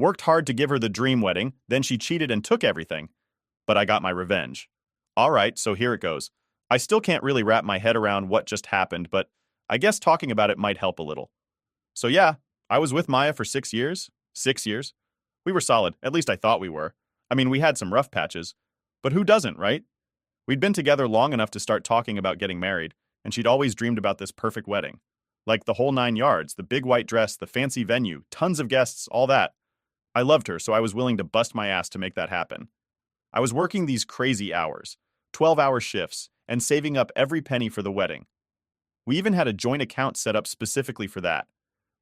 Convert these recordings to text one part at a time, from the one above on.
Worked hard to give her the dream wedding, then she cheated and took everything. But I got my revenge. Alright, so here it goes. I still can't really wrap my head around what just happened, but I guess talking about it might help a little. So yeah, I was with Maya for 6 years. 6 years. We were solid, at least I thought we were. I mean, we had some rough patches. But who doesn't, right? We'd been together long enough to start talking about getting married, and she'd always dreamed about this perfect wedding. Like the whole 9 yards, the big white dress, the fancy venue, tons of guests, all that. I loved her, so I was willing to bust my ass to make that happen. I was working these crazy hours, 12-hour shifts, and saving up every penny for the wedding. We even had a joint account set up specifically for that.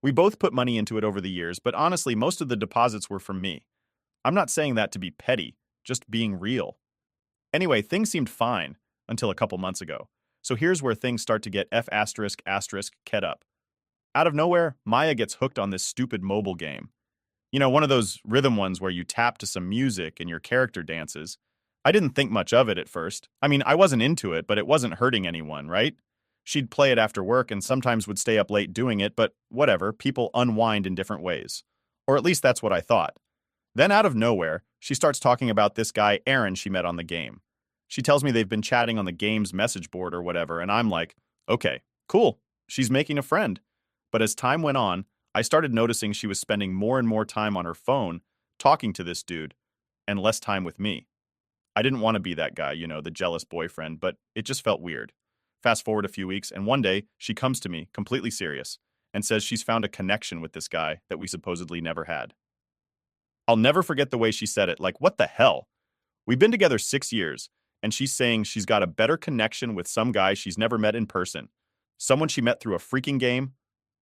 We both put money into it over the years, but honestly, most of the deposits were from me. I'm not saying that to be petty, just being real. Anyway, things seemed fine until a couple months ago. So here's where things start to get F asterisk asterisk ket up. Out of nowhere, Maya gets hooked on this stupid mobile game. You know, one of those rhythm ones where you tap to some music and your character dances. I didn't think much of it at first. I mean, I wasn't into it, but it wasn't hurting anyone, right? She'd play it after work and sometimes would stay up late doing it, but whatever, people unwind in different ways. Or at least that's what I thought. Then out of nowhere, she starts talking about this guy, Aaron, she met on the game. She tells me they've been chatting on the game's message board or whatever, and I'm like, okay, cool, she's making a friend. But as time went on, I started noticing she was spending more and more time on her phone, talking to this dude, and less time with me. I didn't want to be that guy, you know, the jealous boyfriend, but it just felt weird. Fast forward a few weeks, and one day, she comes to me, completely serious, and says she's found a connection with this guy that we supposedly never had. I'll never forget the way she said it, like, what the hell? We've been together 6 years, and she's saying she's got a better connection with some guy she's never met in person. Someone she met through a freaking game?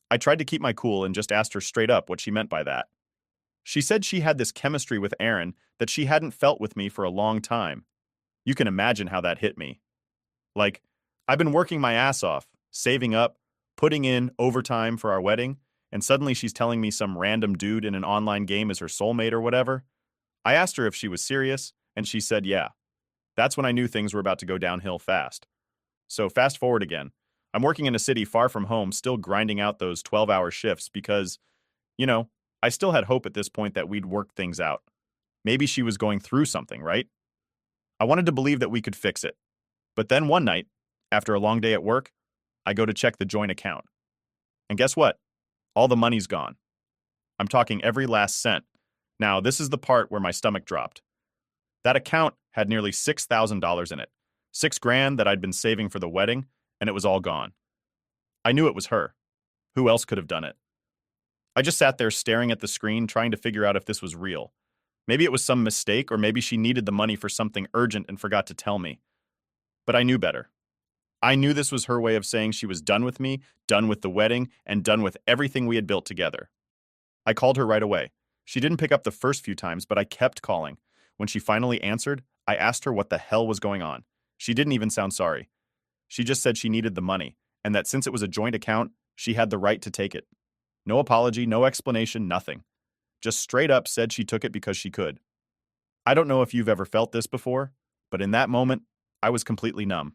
I tried to keep my cool and just asked her straight up what she meant by that. She said she had this chemistry with Aaron that she hadn't felt with me for a long time. You can imagine how that hit me. Like, I've been working my ass off, saving up, putting in overtime for our wedding, and suddenly she's telling me some random dude in an online game is her soulmate or whatever. I asked her if she was serious, and she said yeah. That's when I knew things were about to go downhill fast. So fast forward again. I'm working in a city far from home, still grinding out those 12-hour shifts because, you know, I still had hope at this point that we'd work things out. Maybe she was going through something, right? I wanted to believe that we could fix it. But then one night, after a long day at work, I go to check the joint account. And guess what? All the money's gone. I'm talking every last cent. Now, this is the part where my stomach dropped. That account had nearly $6,000 in it. $6,000 that I'd been saving for the wedding, and it was all gone. I knew it was her. Who else could have done it? I just sat there staring at the screen, trying to figure out if this was real. Maybe it was some mistake, or maybe she needed the money for something urgent and forgot to tell me. But I knew better. I knew this was her way of saying she was done with me, done with the wedding, and done with everything we had built together. I called her right away. She didn't pick up the first few times, but I kept calling. When she finally answered, I asked her what the hell was going on. She didn't even sound sorry. She just said she needed the money, and that since it was a joint account, she had the right to take it. No apology, no explanation, nothing. Just straight up said she took it because she could. I don't know if you've ever felt this before, but in that moment, I was completely numb.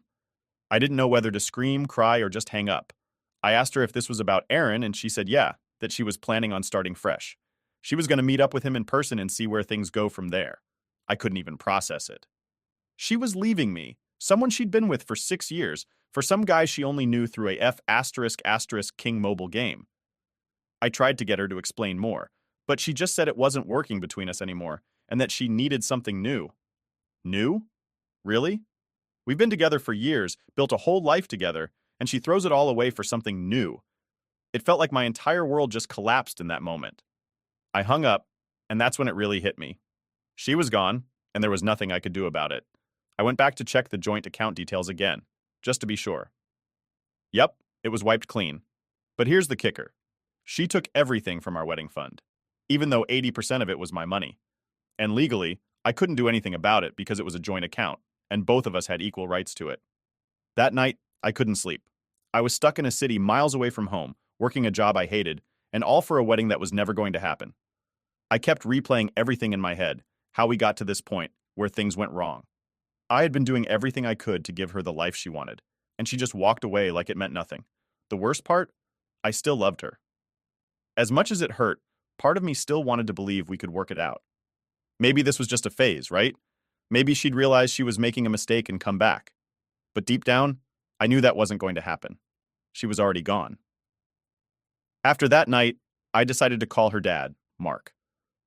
I didn't know whether to scream, cry, or just hang up. I asked her if this was about Aaron, and she said yeah, that she was planning on starting fresh. She was going to meet up with him in person and see where things go from there. I couldn't even process it. She was leaving me, someone she'd been with for 6 years, for some guy she only knew through a F asterisk asterisk King mobile game. I tried to get her to explain more, but she just said it wasn't working between us anymore, and that she needed something new. New? Really? We've been together for years, built a whole life together, and she throws it all away for something new. It felt like my entire world just collapsed in that moment. I hung up, and that's when it really hit me. She was gone, and there was nothing I could do about it. I went back to check the joint account details again, just to be sure. Yep, it was wiped clean. But here's the kicker. She took everything from our wedding fund, even though 80% of it was my money. And legally, I couldn't do anything about it because it was a joint account, and both of us had equal rights to it. That night, I couldn't sleep. I was stuck in a city miles away from home, working a job I hated, and all for a wedding that was never going to happen. I kept replaying everything in my head, how we got to this point, where things went wrong. I had been doing everything I could to give her the life she wanted, and she just walked away like it meant nothing. The worst part? I still loved her. As much as it hurt, part of me still wanted to believe we could work it out. Maybe this was just a phase, right? Maybe she'd realize she was making a mistake and come back. But deep down, I knew that wasn't going to happen. She was already gone. After that night, I decided to call her dad, Mark.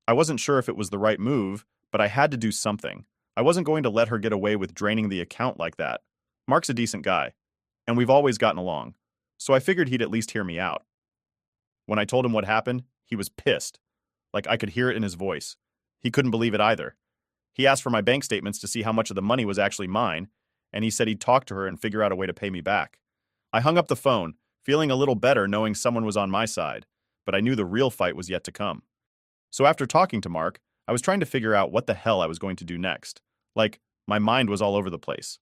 I wasn't sure if it was the right move, but I had to do something. I wasn't going to let her get away with draining the account like that. Mark's a decent guy, and we've always gotten along, so I figured he'd at least hear me out. When I told him what happened, he was pissed. Like I could hear it in his voice. He couldn't believe it either. He asked for my bank statements to see how much of the money was actually mine, and he said he'd talk to her and figure out a way to pay me back. I hung up the phone, feeling a little better knowing someone was on my side, but I knew the real fight was yet to come. So after talking to Mark, I was trying to figure out what the hell I was going to do next. Like, my mind was all over the place.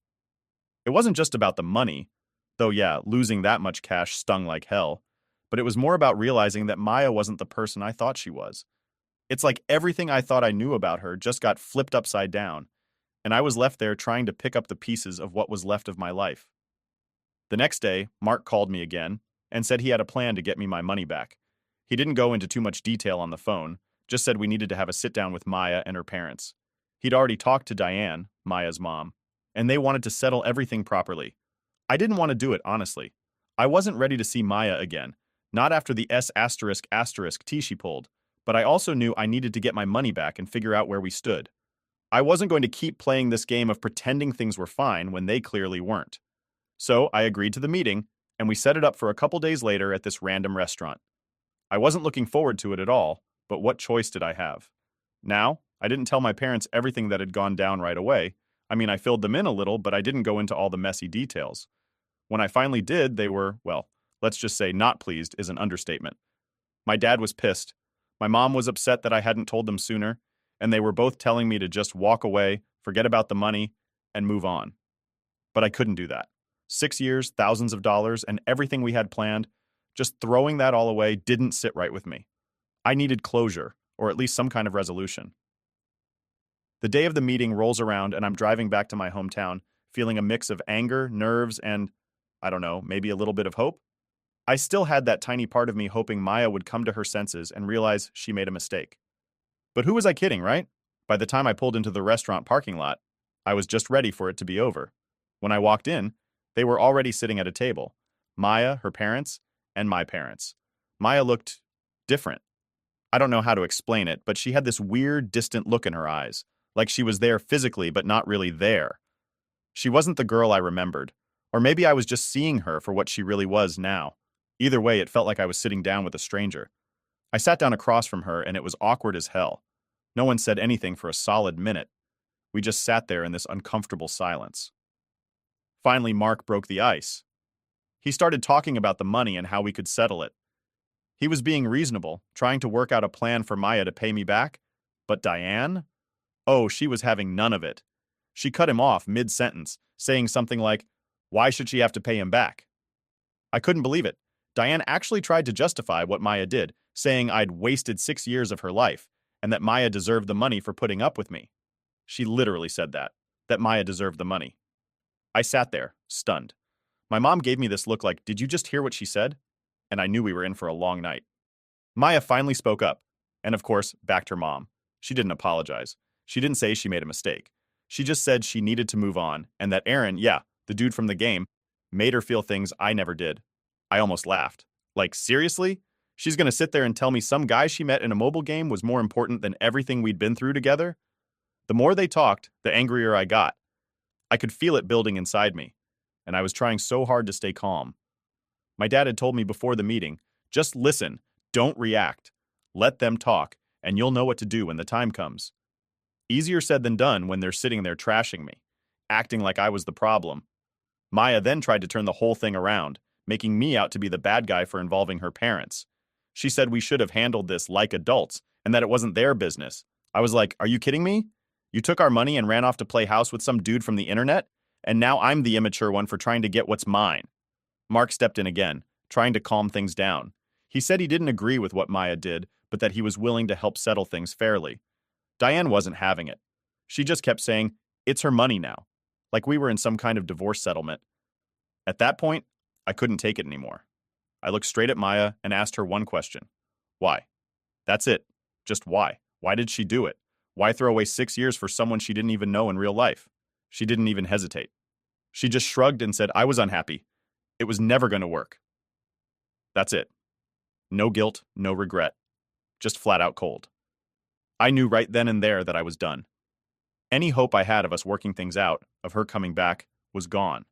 It wasn't just about the money, though yeah, losing that much cash stung like hell, but it was more about realizing that Maya wasn't the person I thought she was. It's like everything I thought I knew about her just got flipped upside down, and I was left there trying to pick up the pieces of what was left of my life. The next day, Mark called me again and said he had a plan to get me my money back. He didn't go into too much detail on the phone, just said we needed to have a sit-down with Maya and her parents. He'd already talked to Diane, Maya's mom, and they wanted to settle everything properly. I didn't want to do it, honestly. I wasn't ready to see Maya again, not after the S***T she pulled, but I also knew I needed to get my money back and figure out where we stood. I wasn't going to keep playing this game of pretending things were fine when they clearly weren't. So I agreed to the meeting, and we set it up for a couple days later at this random restaurant. I wasn't looking forward to it at all, but what choice did I have? Now, I didn't tell my parents everything that had gone down right away. I mean, I filled them in a little, but I didn't go into all the messy details. When I finally did, they were, well, let's just say not pleased is an understatement. My dad was pissed. My mom was upset that I hadn't told them sooner, and they were both telling me to just walk away, forget about the money, and move on. But I couldn't do that. 6 years, thousands of dollars, and everything we had planned, just throwing that all away didn't sit right with me. I needed closure, or at least some kind of resolution. The day of the meeting rolls around and I'm driving back to my hometown, feeling a mix of anger, nerves, and, I don't know, maybe a little bit of hope. I still had that tiny part of me hoping Maya would come to her senses and realize she made a mistake. But who was I kidding, right? By the time I pulled into the restaurant parking lot, I was just ready for it to be over. When I walked in, they were already sitting at a table. Maya, her parents, and my parents. Maya looked different. I don't know how to explain it, but she had this weird, distant look in her eyes, like she was there physically but not really there. She wasn't the girl I remembered, or maybe I was just seeing her for what she really was now. Either way, it felt like I was sitting down with a stranger. I sat down across from her, and it was awkward as hell. No one said anything for a solid minute. We just sat there in this uncomfortable silence. Finally, Mark broke the ice. He started talking about the money and how we could settle it. He was being reasonable, trying to work out a plan for Maya to pay me back. But Diane? Oh, she was having none of it. She cut him off mid-sentence, saying something like, "Why should she have to pay him back?" I couldn't believe it. Diane actually tried to justify what Maya did, saying I'd wasted 6 years of her life, and that Maya deserved the money for putting up with me. She literally said that Maya deserved the money. I sat there, stunned. My mom gave me this look like, "Did you just hear what she said?" And I knew we were in for a long night. Maya finally spoke up, and of course, backed her mom. She didn't apologize. She didn't say she made a mistake. She just said she needed to move on, and that Aaron, yeah, the dude from the game, made her feel things I never did. I almost laughed. Like, seriously? She's gonna sit there and tell me some guy she met in a mobile game was more important than everything we'd been through together? The more they talked, the angrier I got. I could feel it building inside me, and I was trying so hard to stay calm. My dad had told me before the meeting, just listen, don't react. Let them talk, and you'll know what to do when the time comes. Easier said than done when they're sitting there trashing me, acting like I was the problem. Maya then tried to turn the whole thing around, making me out to be the bad guy for involving her parents. She said we should have handled this like adults, and that it wasn't their business. I was like, are you kidding me? You took our money and ran off to play house with some dude from the internet, and now I'm the immature one for trying to get what's mine. Mark stepped in again, trying to calm things down. He said he didn't agree with what Maya did, but that he was willing to help settle things fairly. Diane wasn't having it. She just kept saying, it's her money now, like we were in some kind of divorce settlement. At that point, I couldn't take it anymore. I looked straight at Maya and asked her one question. Why? That's it. Just why? Why did she do it? Why throw away 6 years for someone she didn't even know in real life? She didn't even hesitate. She just shrugged and said, I was unhappy. It was never going to work. That's it. No guilt, no regret. Just flat out cold. I knew right then and there that I was done. Any hope I had of us working things out, of her coming back, was gone.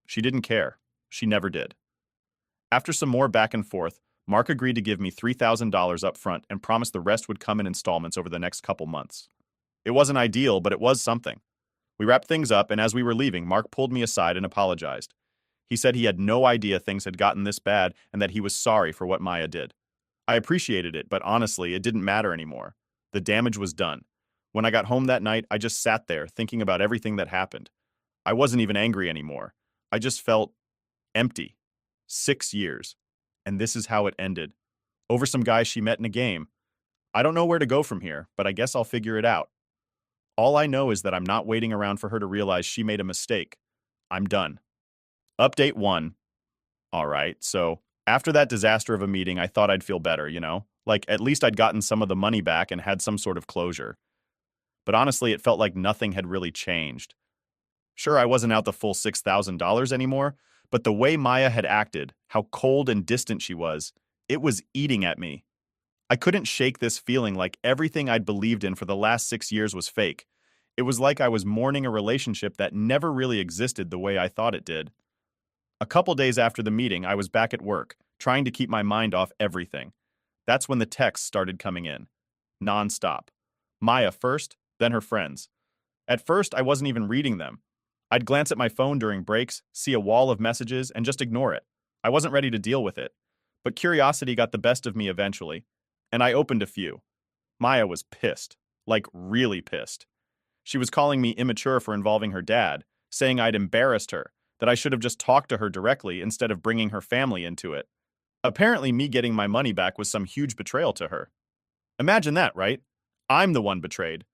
She didn't care. She never did. After some more back and forth, Mark agreed to give me $3,000 up front and promised the rest would come in installments over the next couple months. It wasn't ideal, but it was something. We wrapped things up, and as we were leaving, Mark pulled me aside and apologized. He said he had no idea things had gotten this bad and that he was sorry for what Maya did. I appreciated it, but honestly, it didn't matter anymore. The damage was done. When I got home that night, I just sat there thinking about everything that happened. I wasn't even angry anymore. I just felt empty. 6 years. And this is how it ended. Over some guy she met in a game. I don't know where to go from here, but I guess I'll figure it out. All I know is that I'm not waiting around for her to realize she made a mistake. I'm done. Update 1. All right, so after that disaster of a meeting, I thought I'd feel better, you know? Like, at least I'd gotten some of the money back and had some sort of closure. But honestly, it felt like nothing had really changed. Sure, I wasn't out the full $6,000 anymore, but the way Maya had acted, how cold and distant she was, it was eating at me. I couldn't shake this feeling like everything I'd believed in for the last 6 years was fake. It was like I was mourning a relationship that never really existed the way I thought it did. A couple days after the meeting, I was back at work, trying to keep my mind off everything. That's when the texts started coming in. Non-stop. Maya first, then her friends. At first, I wasn't even reading them. I'd glance at my phone during breaks, see a wall of messages, and just ignore it. I wasn't ready to deal with it. But curiosity got the best of me eventually, and I opened a few. Maya was pissed. Like, really pissed. She was calling me immature for involving her dad, saying I'd embarrassed her, that I should have just talked to her directly instead of bringing her family into it. Apparently, me getting my money back was some huge betrayal to her. Imagine that, right? I'm the one betrayed.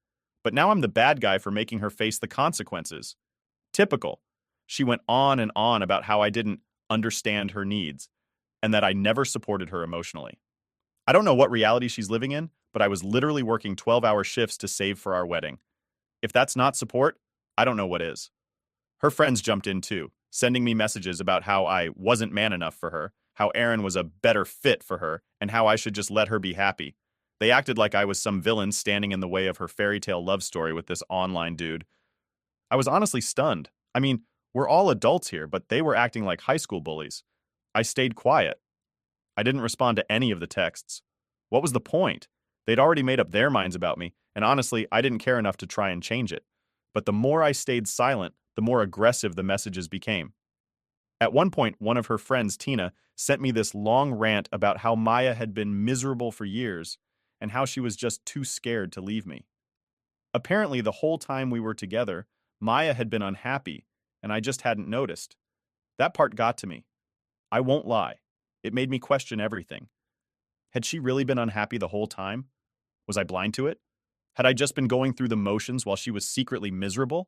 But now I'm the bad guy for making her face the consequences. Typical. She went on and on about how I didn't understand her needs, and that I never supported her emotionally. I don't know what reality she's living in, but I was literally working 12-hour shifts to save for our wedding. If that's not support, I don't know what is. Her friends jumped in too, sending me messages about how I wasn't man enough for her, how Aaron was a better fit for her, and how I should just let her be happy. They acted like I was some villain standing in the way of her fairy tale love story with this online dude. I was honestly stunned. I mean, we're all adults here, but they were acting like high school bullies. I stayed quiet. I didn't respond to any of the texts. What was the point? They'd already made up their minds about me, and honestly, I didn't care enough to try and change it. But the more I stayed silent, the more aggressive the messages became. At one point, one of her friends, Tina, sent me this long rant about how Maya had been miserable for years and how she was just too scared to leave me. Apparently, the whole time we were together, Maya had been unhappy, and I just hadn't noticed. That part got to me. I won't lie. It made me question everything. Had she really been unhappy the whole time? Was I blind to it? Had I just been going through the motions while she was secretly miserable?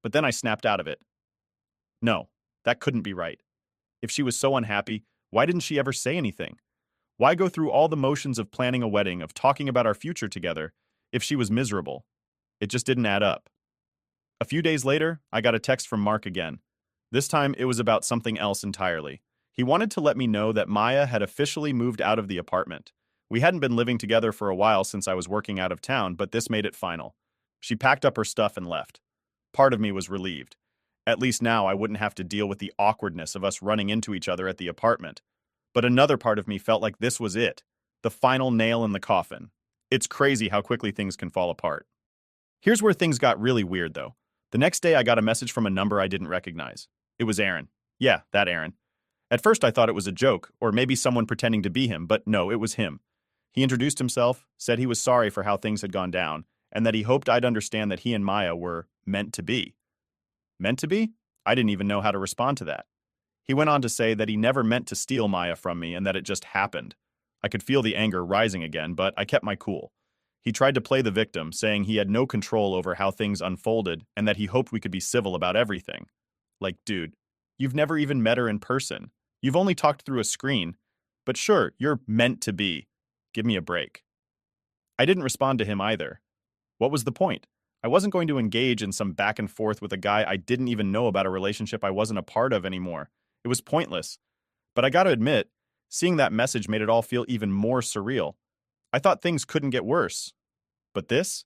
But then I snapped out of it. No, that couldn't be right. If she was so unhappy, why didn't she ever say anything? Why go through all the motions of planning a wedding, of talking about our future together, if she was miserable? It just didn't add up. A few days later, I got a text from Mark again. This time, it was about something else entirely. He wanted to let me know that Maya had officially moved out of the apartment. We hadn't been living together for a while since I was working out of town, but this made it final. She packed up her stuff and left. Part of me was relieved. At least now I wouldn't have to deal with the awkwardness of us running into each other at the apartment. But another part of me felt like this was it, the final nail in the coffin. It's crazy how quickly things can fall apart. Here's where things got really weird, though. The next day, I got a message from a number I didn't recognize. It was Aaron. Yeah, that Aaron. At first, I thought it was a joke, or maybe someone pretending to be him, but no, it was him. He introduced himself, said he was sorry for how things had gone down, and that he hoped I'd understand that he and Maya were meant to be. Meant to be? I didn't even know how to respond to that. He went on to say that he never meant to steal Maya from me and that it just happened. I could feel the anger rising again, but I kept my cool. He tried to play the victim, saying he had no control over how things unfolded and that he hoped we could be civil about everything. Like, dude, you've never even met her in person. You've only talked through a screen. But sure, you're meant to be. Give me a break. I didn't respond to him either. What was the point? I wasn't going to engage in some back and forth with a guy I didn't even know about a relationship I wasn't a part of anymore. It was pointless. But I gotta admit, seeing that message made it all feel even more surreal. I thought things couldn't get worse. But this?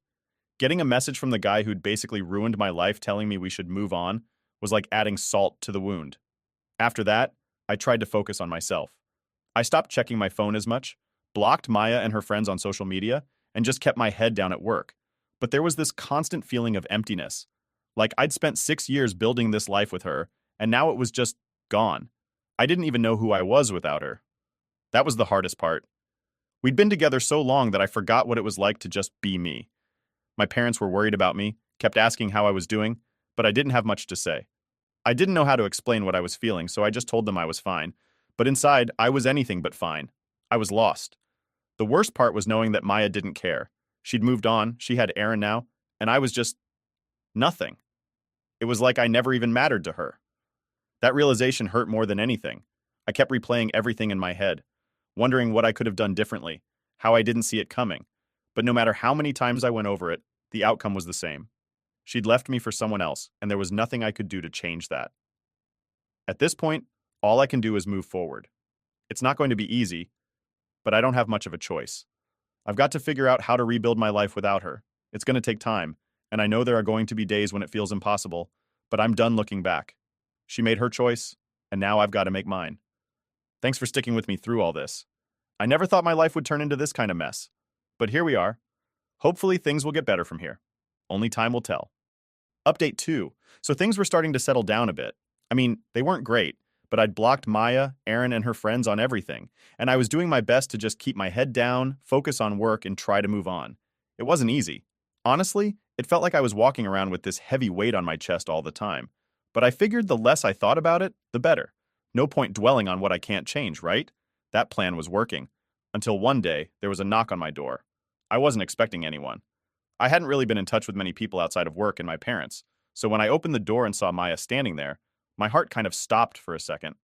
Getting a message from the guy who'd basically ruined my life telling me we should move on was like adding salt to the wound. After that, I tried to focus on myself. I stopped checking my phone as much, blocked Maya and her friends on social media, and just kept my head down at work. But there was this constant feeling of emptiness. Like I'd spent 6 years building this life with her, and now it was just gone. I didn't even know who I was without her. That was the hardest part. We'd been together so long that I forgot what it was like to just be me. My parents were worried about me, kept asking how I was doing, but I didn't have much to say. I didn't know how to explain what I was feeling, so I just told them I was fine. But inside, I was anything but fine. I was lost. The worst part was knowing that Maya didn't care. She'd moved on, she had Aaron now, and I was just nothing. It was like I never even mattered to her. That realization hurt more than anything. I kept replaying everything in my head, wondering what I could have done differently, how I didn't see it coming. But no matter how many times I went over it, the outcome was the same. She'd left me for someone else, and there was nothing I could do to change that. At this point, all I can do is move forward. It's not going to be easy, but I don't have much of a choice. I've got to figure out how to rebuild my life without her. It's going to take time, and I know there are going to be days when it feels impossible, but I'm done looking back. She made her choice, and now I've got to make mine. Thanks for sticking with me through all this. I never thought my life would turn into this kind of mess. But here we are. Hopefully things will get better from here. Only time will tell. Update 2. So things were starting to settle down a bit. I mean, they weren't great, but I'd blocked Maya, Aaron, and her friends on everything, and I was doing my best to just keep my head down, focus on work, and try to move on. It wasn't easy. Honestly, it felt like I was walking around with this heavy weight on my chest all the time. But I figured the less I thought about it, the better. No point dwelling on what I can't change, right? That plan was working. Until one day, there was a knock on my door. I wasn't expecting anyone. I hadn't really been in touch with many people outside of work and my parents, so when I opened the door and saw Maya standing there, my heart kind of stopped for a second.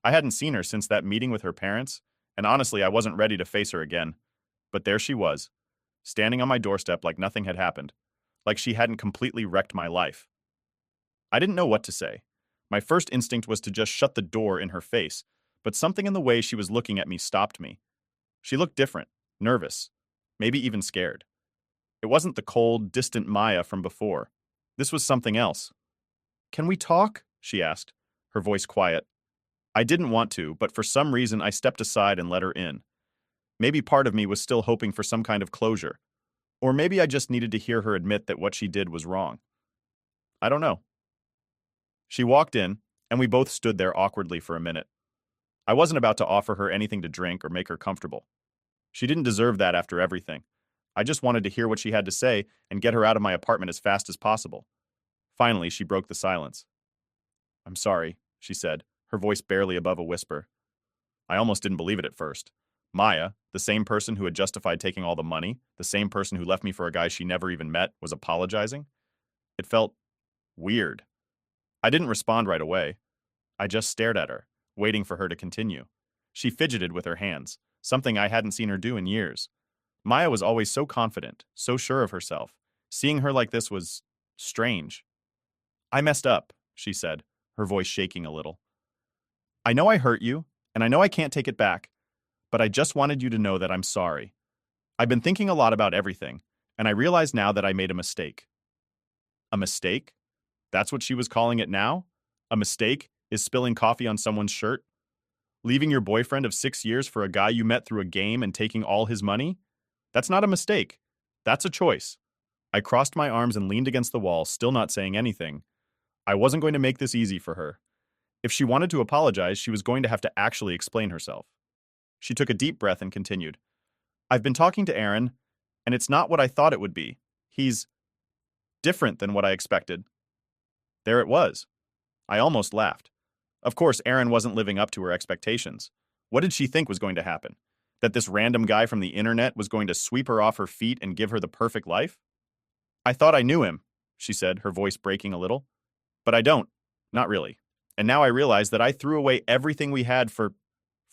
I hadn't seen her since that meeting with her parents, and honestly, I wasn't ready to face her again. But there she was, standing on my doorstep like nothing had happened, like she hadn't completely wrecked my life. I didn't know what to say. My first instinct was to just shut the door in her face, but something in the way she was looking at me stopped me. She looked different, nervous, maybe even scared. It wasn't the cold, distant Maya from before. This was something else. "Can we talk?" she asked, her voice quiet. I didn't want to, but for some reason I stepped aside and let her in. Maybe part of me was still hoping for some kind of closure. Or maybe I just needed to hear her admit that what she did was wrong. I don't know. She walked in, and we both stood there awkwardly for a minute. I wasn't about to offer her anything to drink or make her comfortable. She didn't deserve that after everything. I just wanted to hear what she had to say and get her out of my apartment as fast as possible. Finally, she broke the silence. "I'm sorry," she said, her voice barely above a whisper. I almost didn't believe it at first. Maya, the same person who had justified taking all the money, the same person who left me for a guy she never even met, was apologizing? It felt weird. I didn't respond right away. I just stared at her, waiting for her to continue. She fidgeted with her hands, something I hadn't seen her do in years. Maya was always so confident, so sure of herself. Seeing her like this was strange. "I messed up," she said, her voice shaking a little. "I know I hurt you, and I know I can't take it back, but I just wanted you to know that I'm sorry. I've been thinking a lot about everything, and I realize now that I made a mistake." A mistake? That's what she was calling it now? A mistake is spilling coffee on someone's shirt? Leaving your boyfriend of 6 years for a guy you met through a game and taking all his money? That's not a mistake. That's a choice. I crossed my arms and leaned against the wall, still not saying anything. I wasn't going to make this easy for her. If she wanted to apologize, she was going to have to actually explain herself. She took a deep breath and continued. "I've been talking to Aaron, and it's not what I thought it would be. He's different than what I expected." There it was. I almost laughed. Of course, Aaron wasn't living up to her expectations. What did she think was going to happen? That this random guy from the internet was going to sweep her off her feet and give her the perfect life? "I thought I knew him," she said, her voice breaking a little. "But I don't. Not really. And now I realize that I threw away everything we had for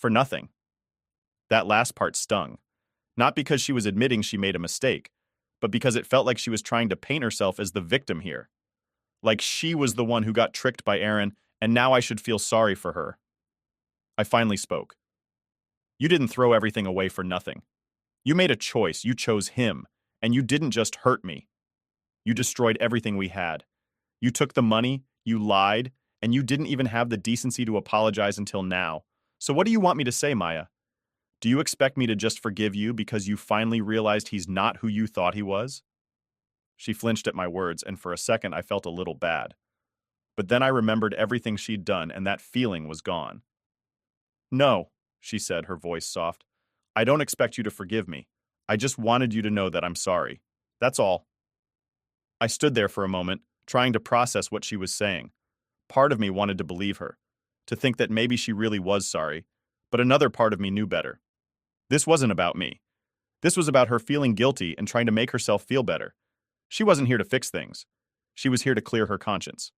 nothing." That last part stung. Not because she was admitting she made a mistake, but because it felt like she was trying to paint herself as the victim here. Like she was the one who got tricked by Aaron, and now I should feel sorry for her. I finally spoke. You didn't throw everything away for nothing. You made a choice. You chose him, and you didn't just hurt me. You destroyed everything we had. You took the money, you lied, and you didn't even have the decency to apologize until now. So what do you want me to say, Maya? Do you expect me to just forgive you because you finally realized he's not who you thought he was? She flinched at my words, and for a second I felt a little bad. But then I remembered everything she'd done, and that feeling was gone. No, she said, her voice soft. I don't expect you to forgive me. I just wanted you to know that I'm sorry. That's all. I stood there for a moment, trying to process what she was saying. Part of me wanted to believe her, to think that maybe she really was sorry, but another part of me knew better. This wasn't about me. This was about her feeling guilty and trying to make herself feel better. She wasn't here to fix things. She was here to clear her conscience.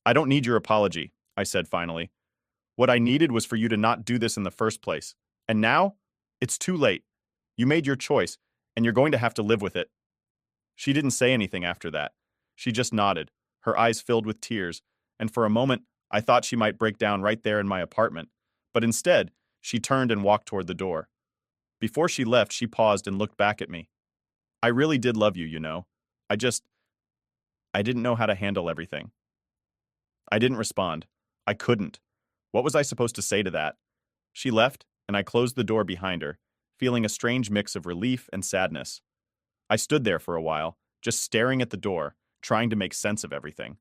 I don't need your apology, I said finally. What I needed was for you to not do this in the first place. And now, it's too late. You made your choice, and you're going to have to live with it. She didn't say anything after that. She just nodded, her eyes filled with tears, and for a moment, I thought she might break down right there in my apartment. But instead, she turned and walked toward the door. Before she left, she paused and looked back at me. I really did love you, you know. I didn't know how to handle everything. I didn't respond. I couldn't. What was I supposed to say to that? She left, and I closed the door behind her, feeling a strange mix of relief and sadness. I stood there for a while, just staring at the door, trying to make sense of everything.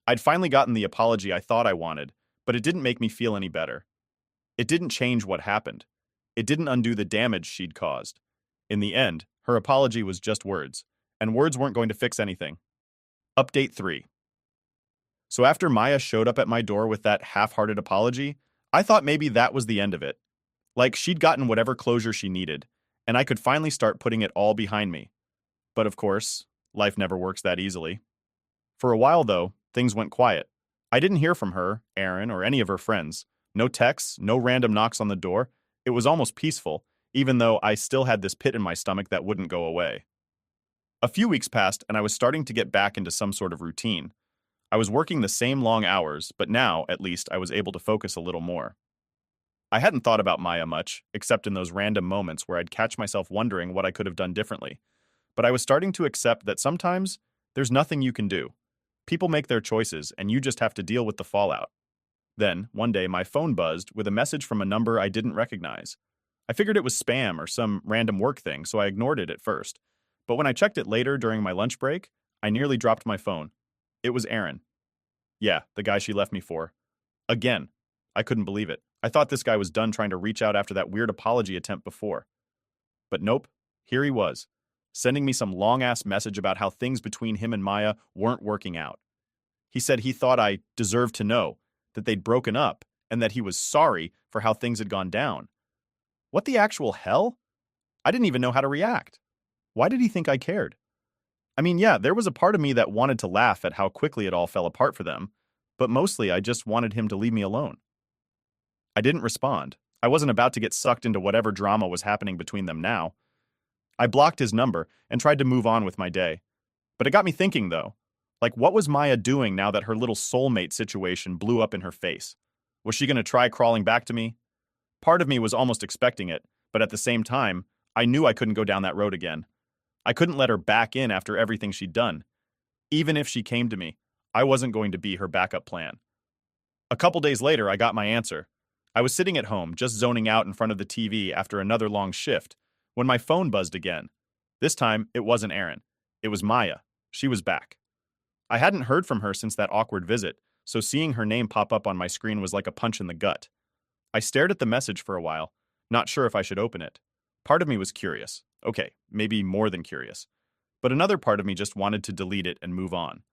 I'd finally gotten the apology I thought I wanted, but it didn't make me feel any better. It didn't change what happened. It didn't undo the damage she'd caused. In the end, her apology was just words, and words weren't going to fix anything. Update 3. So after Maya showed up at my door with that half-hearted apology, I thought maybe that was the end of it. Like she'd gotten whatever closure she needed, and I could finally start putting it all behind me. But of course, life never works that easily. For a while, though, things went quiet. I didn't hear from her, Aaron, or any of her friends. No texts, no random knocks on the door. It was almost peaceful, even though I still had this pit in my stomach that wouldn't go away. A few weeks passed, and I was starting to get back into some sort of routine. I was working the same long hours, but now, at least, I was able to focus a little more. I hadn't thought about Maya much, except in those random moments where I'd catch myself wondering what I could have done differently. But I was starting to accept that sometimes there's nothing you can do. People make their choices, and you just have to deal with the fallout. Then, one day, my phone buzzed with a message from a number I didn't recognize. I figured it was spam or some random work thing, so I ignored it at first. But when I checked it later during my lunch break, I nearly dropped my phone. It was Aaron. Yeah, the guy she left me for. Again. I couldn't believe it. I thought this guy was done trying to reach out after that weird apology attempt before. But nope, here he was, sending me some long-ass message about how things between him and Maya weren't working out. He said he thought I deserved to know, that they'd broken up, and that he was sorry for how things had gone down. What the actual hell? I didn't even know how to react. Why did he think I cared? I mean, yeah, there was a part of me that wanted to laugh at how quickly it all fell apart for them, but mostly I just wanted him to leave me alone. I didn't respond. I wasn't about to get sucked into whatever drama was happening between them now. I blocked his number and tried to move on with my day. But it got me thinking, though. Like, what was Maya doing now that her little soulmate situation blew up in her face? Was she going to try crawling back to me? Part of me was almost expecting it, but at the same time, I knew I couldn't go down that road again. I couldn't let her back in after everything she'd done. Even if she came to me, I wasn't going to be her backup plan. A couple days later, I got my answer. I was sitting at home, just zoning out in front of the TV after another long shift, when my phone buzzed again. This time, it wasn't Aaron. It was Maya. She was back. I hadn't heard from her since that awkward visit, so seeing her name pop up on my screen was like a punch in the gut. I stared at the message for a while, not sure if I should open it. Part of me was curious. Okay, maybe more than curious. But another part of me just wanted to delete it and move on.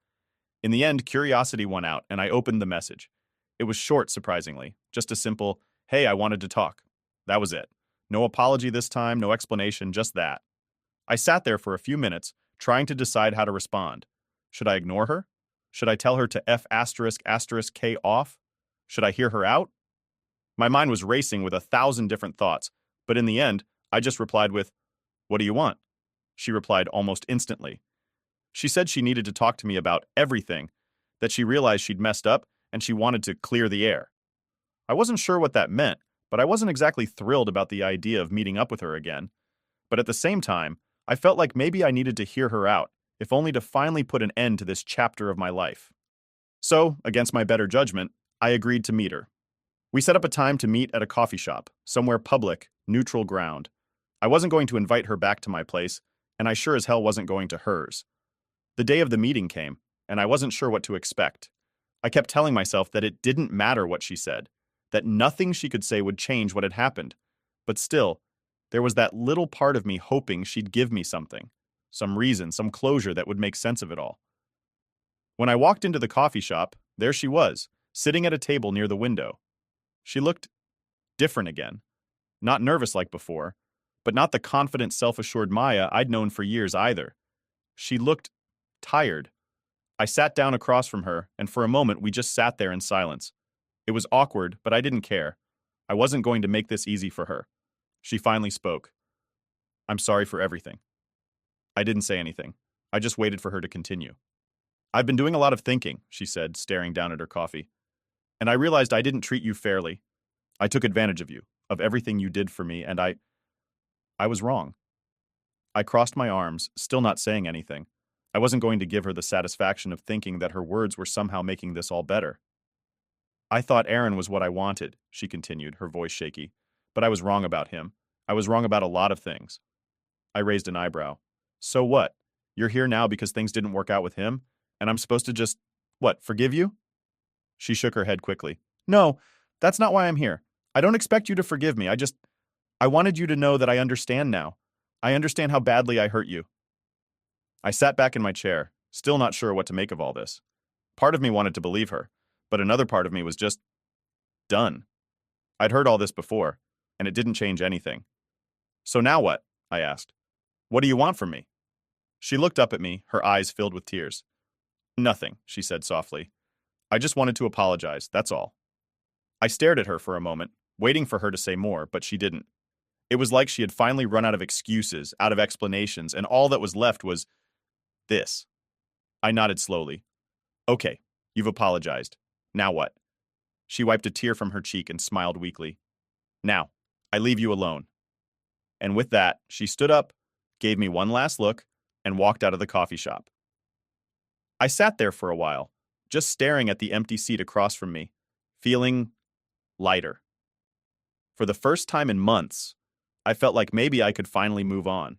In the end, curiosity won out, and I opened the message. It was short, surprisingly. Just a simple, "Hey, I wanted to talk." That was it. No apology this time, no explanation, just that. I sat there for a few minutes, trying to decide how to respond. Should I ignore her? Should I tell her to F***K off? Should I hear her out? My mind was racing with 1,000 different thoughts, but in the end, I just replied with, "What do you want?" She replied almost instantly. She said she needed to talk to me about everything, that she realized she'd messed up and she wanted to clear the air. I wasn't sure what that meant, but I wasn't exactly thrilled about the idea of meeting up with her again. But at the same time, I felt like maybe I needed to hear her out, if only to finally put an end to this chapter of my life. So, against my better judgment, I agreed to meet her. We set up a time to meet at a coffee shop, somewhere public, neutral ground. I wasn't going to invite her back to my place, and I sure as hell wasn't going to hers. The day of the meeting came, and I wasn't sure what to expect. I kept telling myself that it didn't matter what she said, that nothing she could say would change what had happened. But still, there was that little part of me hoping she'd give me something, some reason, some closure that would make sense of it all. When I walked into the coffee shop, there she was, sitting at a table near the window. She looked different again. Not nervous like before, but not the confident, self-assured Maya I'd known for years either. She looked tired. I sat down across from her, and for a moment we just sat there in silence. It was awkward, but I didn't care. I wasn't going to make this easy for her. She finally spoke. "I'm sorry for everything." I didn't say anything. I just waited for her to continue. "I've been doing a lot of thinking," she said, staring down at her coffee. "And I realized I didn't treat you fairly. I took advantage of you, of everything you did for me, and I was wrong." I crossed my arms, still not saying anything. I wasn't going to give her the satisfaction of thinking that her words were somehow making this all better. "I thought Aaron was what I wanted," she continued, her voice shaky. "But I was wrong about him. I was wrong about a lot of things." I raised an eyebrow. "So what? You're here now because things didn't work out with him? And I'm supposed to just, what, forgive you?" She shook her head quickly. "No, that's not why I'm here. I don't expect you to forgive me. I wanted you to know that I understand now. I understand how badly I hurt you." I sat back in my chair, still not sure what to make of all this. Part of me wanted to believe her, but another part of me was just done. I'd heard all this before, and it didn't change anything. "So now what?" I asked. "What do you want from me?" She looked up at me, her eyes filled with tears. "Nothing," she said softly. "I just wanted to apologize, that's all." I stared at her for a moment, waiting for her to say more, but she didn't. It was like she had finally run out of excuses, out of explanations, and all that was left was this. I nodded slowly. "Okay, you've apologized. Now what?" She wiped a tear from her cheek and smiled weakly. "Now, I leave you alone." And with that, she stood up, gave me one last look, and walked out of the coffee shop. I sat there for a while, just staring at the empty seat across from me, feeling lighter. For the first time in months, I felt like maybe I could finally move on.